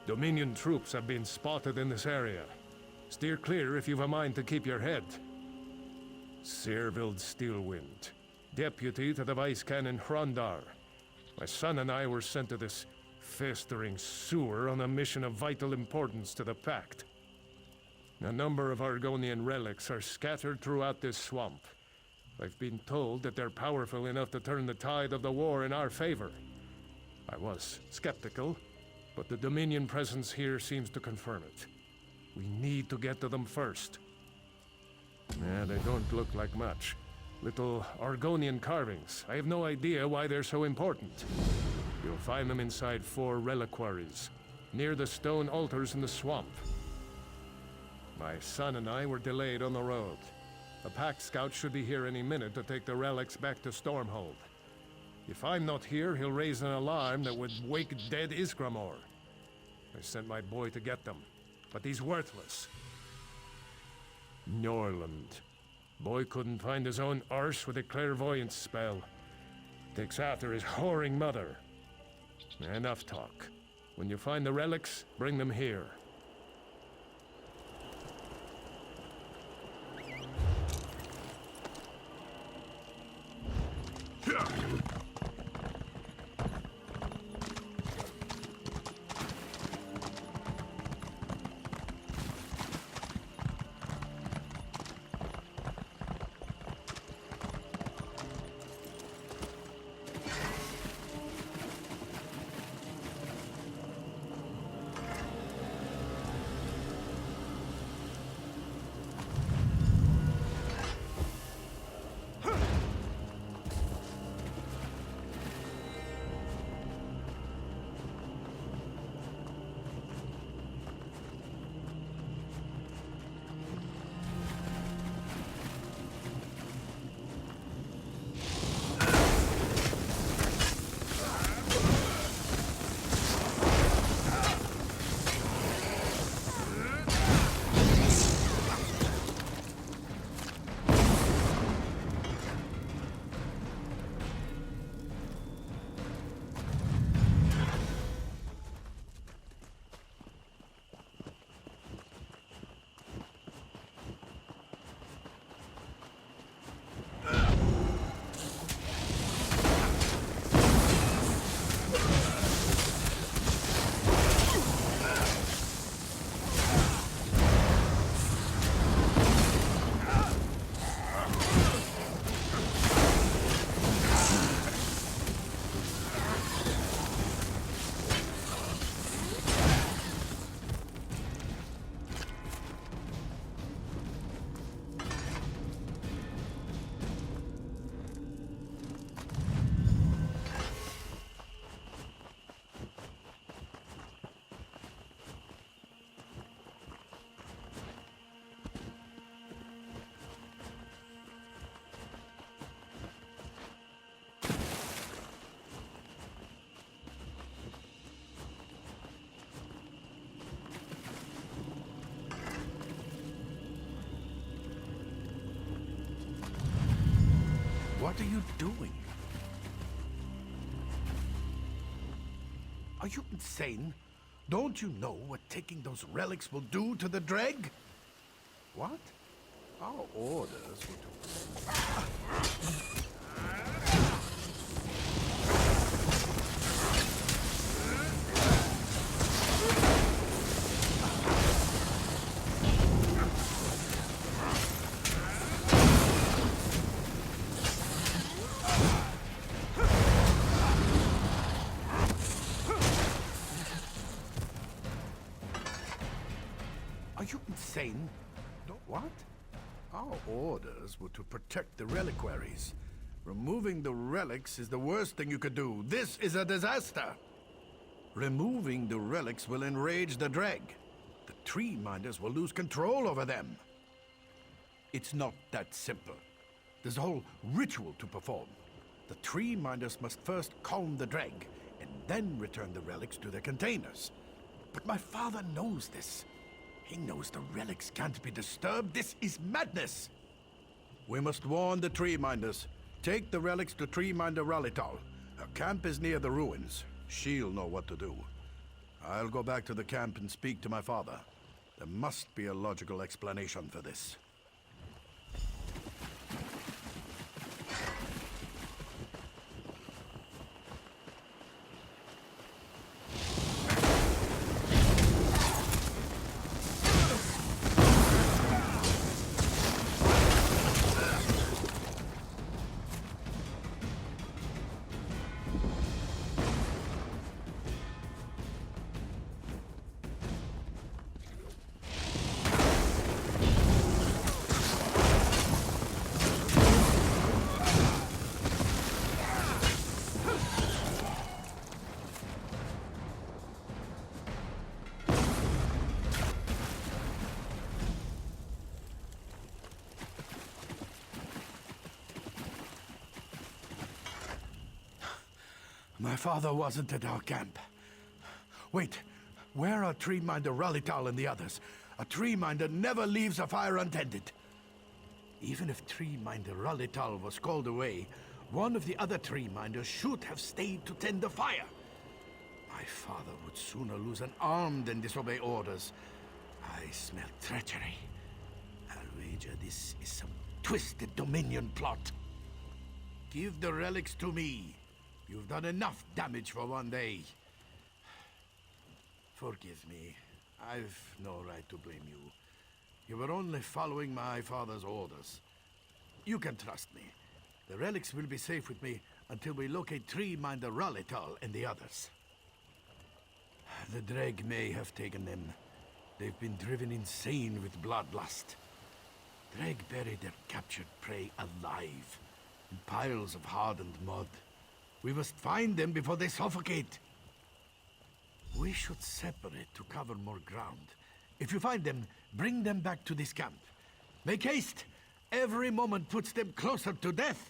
Dominion troops have been spotted in this area. Steer clear if you've a mind to keep your head. Servild Steelwind, deputy to the Vice Canon Hrondar. My son and I were sent to this festering sewer on a mission of vital importance to the Pact. A number of Argonian relics are scattered throughout this swamp. I've been told that they're powerful enough to turn the tide of the war in our favor. I was skeptical, but the Dominion presence here seems to confirm it. We need to get to them first. They don't look like much. Little Argonian carvings. I have no idea why they're so important. You'll find them inside 4 reliquaries, near the stone altars in the swamp. My son and I were delayed on the road. A Pact scout should be here any minute to take the relics back to Stormhold. If I'm not here, he'll raise an alarm that would wake dead Isgramor. I sent my boy to get them, but he's worthless. Norland. Boy couldn't find his own arse with a clairvoyance spell. Takes after his whoring mother. Enough talk. When you find the relics, bring them here. What are you doing? Are you insane? Don't you know what taking those relics will do to the Dreg? What? Our orders were to... Are you insane? What? Our orders were to protect the reliquaries. Removing the relics is the worst thing you could do. This is a disaster. Removing the relics will enrage the Dreg. The Tree Minders will lose control over them. It's not that simple. There's a whole ritual to perform. The Tree Minders must first calm the Dreg, and then return the relics to their containers. But my father knows this. He knows the relics can't be disturbed. This is madness. We must warn the Tree Minders. Take the relics to Tree Minder Ralital. Her camp is near the ruins. She'll know what to do. I'll go back to the camp and speak to my father. There must be a logical explanation for this. My father wasn't at our camp. Wait, where are Treeminder Ralital and the others? A Treeminder never leaves a fire untended. Even if Treeminder Ralital was called away, one of the other Treeminders should have stayed to tend the fire. My father would sooner lose an arm than disobey orders. I smell treachery. I'll wager this is some twisted Dominion plot. Give the relics to me. You've done enough damage for one day. Forgive me. I've no right to blame you. You were only following my father's orders. You can trust me. The relics will be safe with me until we locate Treeminder Ralital and the others. The Dreg may have taken them. They've been driven insane with bloodlust. Dreg buried their captured prey alive in piles of hardened mud. We must find them before they suffocate. We should separate to cover more ground. If you find them, bring them back to this camp. Make haste! Every moment puts them closer to death!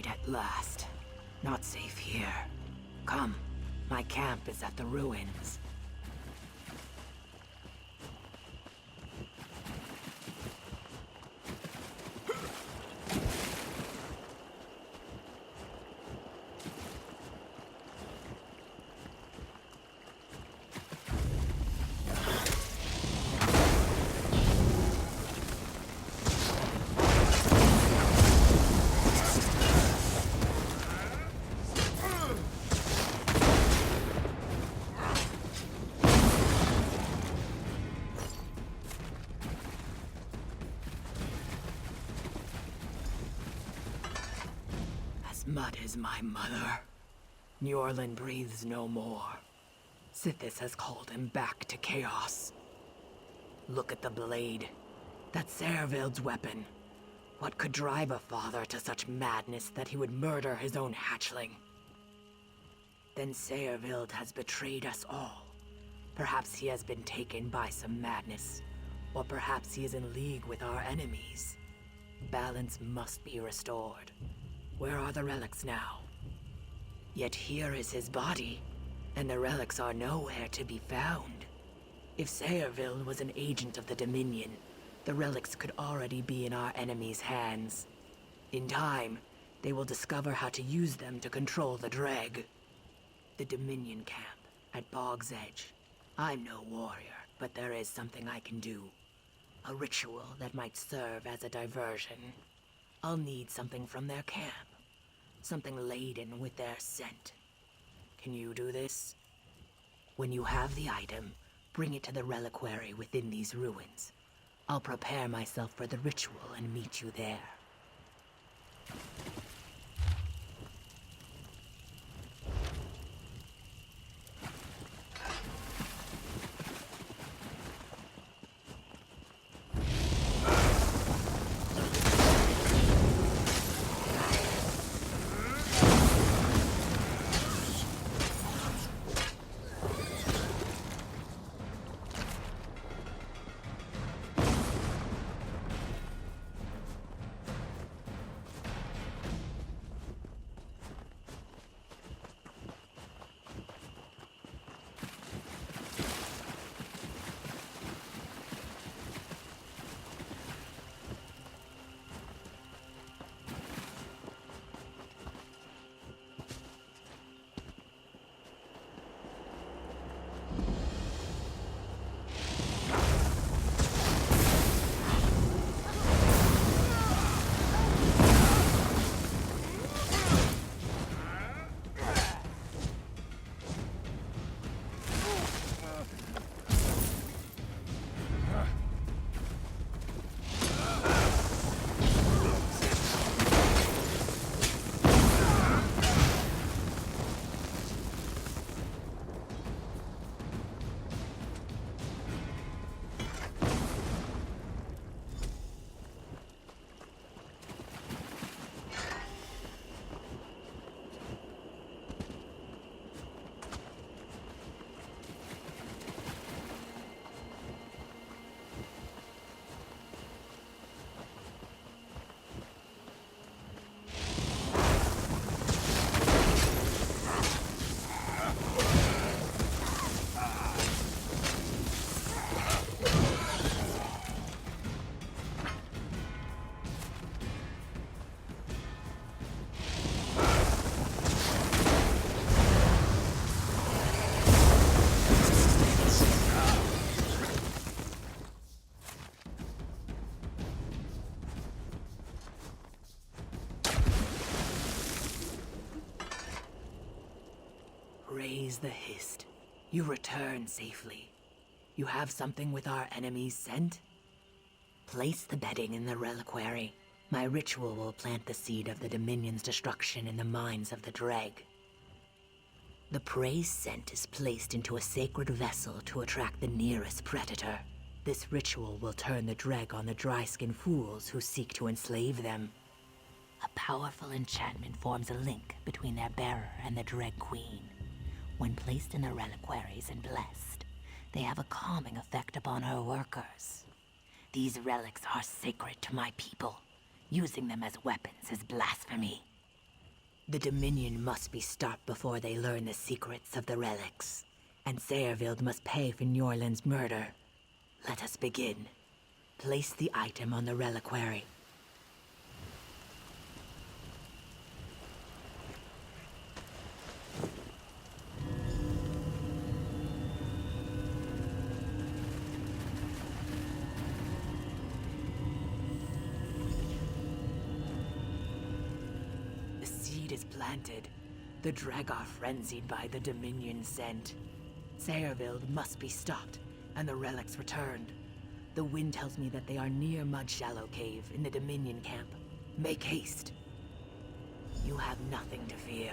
At last. Not safe here. Come, my camp is at the ruins. Mud is my mother. Njorlin breathes no more. Sithis has called him back to chaos. Look at the blade. That's Servild's weapon. What could drive a father to such madness that he would murder his own hatchling? Then Servild has betrayed us all. Perhaps he has been taken by some madness. Or perhaps he is in league with our enemies. Balance must be restored. Where are the relics now? Yet here is his body, and the relics are nowhere to be found. If Sayrville was an agent of the Dominion, the relics could already be in our enemy's hands. In time, they will discover how to use them to control the Dreg. The Dominion camp at Bog's Edge. I'm no warrior, but there is something I can do. A ritual that might serve as a diversion. I'll need something from their camp. Something laden with their scent. Can you do this? When you have the item, bring it to the reliquary within these ruins. I'll prepare myself for the ritual and meet you there. Raise the Hist. You return safely. You have something with our enemy's scent? Place the bedding in the reliquary. My ritual will plant the seed of the Dominion's destruction in the minds of the Dreg. The prey's scent is placed into a sacred vessel to attract the nearest predator. This ritual will turn the Dreg on the dry-skinned fools who seek to enslave them. A powerful enchantment forms a link between their bearer and the Dreg Queen. When placed in the reliquaries and blessed, they have a calming effect upon her workers. These relics are sacred to my people. Using them as weapons is blasphemy. The Dominion must be stopped before they learn the secrets of the relics. And Sayrville must pay for Njorlin's murder. Let us begin. Place the item on the reliquary. The seed is planted. The Dreg are frenzied by the Dominion scent. Sayrville must be stopped, and the relics returned. The wind tells me that they are near Mud Shallow Cave in the Dominion camp. Make haste. You have nothing to fear.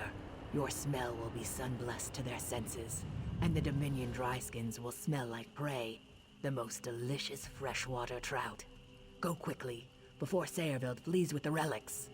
Your smell will be sun-blessed to their senses, and the Dominion dryskins will smell like prey, the most delicious freshwater trout. Go quickly, before Sayrville flees with the relics.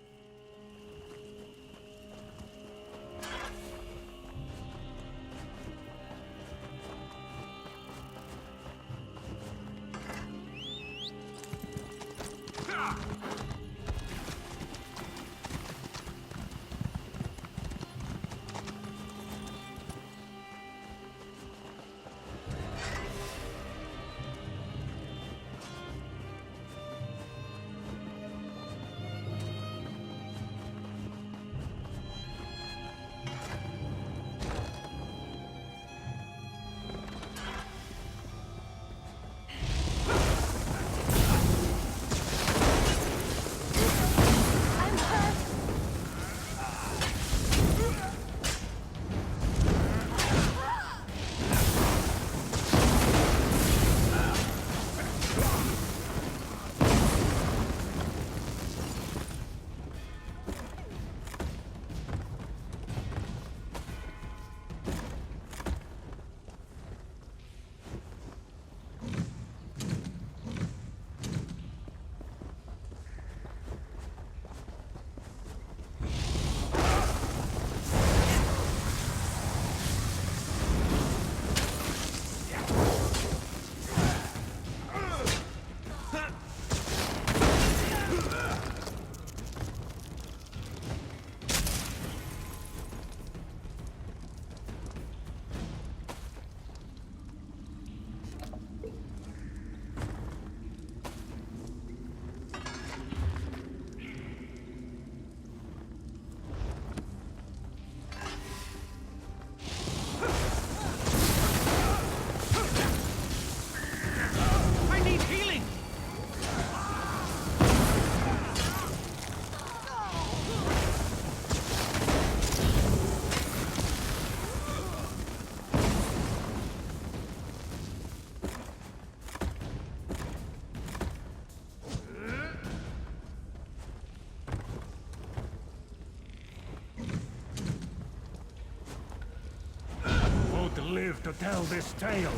to tell this tale.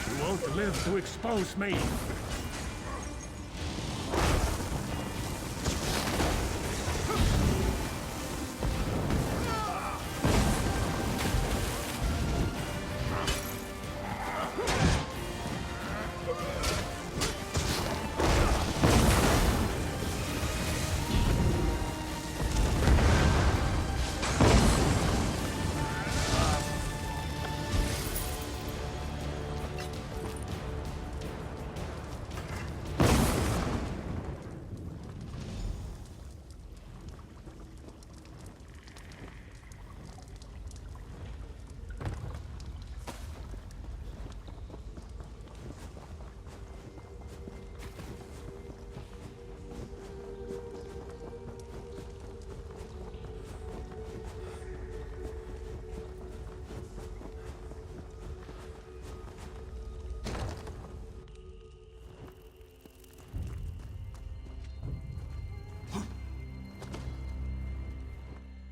You won't live to expose me.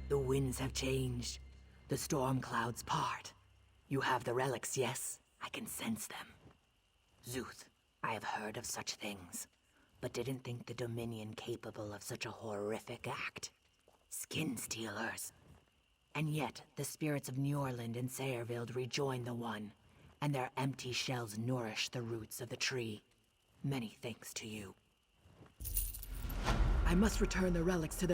The winds have changed. The storm clouds part. You have the relics, yes? I can sense them. Zuth, I have heard of such things, but didn't think the Dominion capable of such a horrific act. Skin stealers. And yet, the spirits of Njorland and Saervild rejoin the One, and their empty shells nourish the roots of the tree. Many thanks to you. I must return the relics to the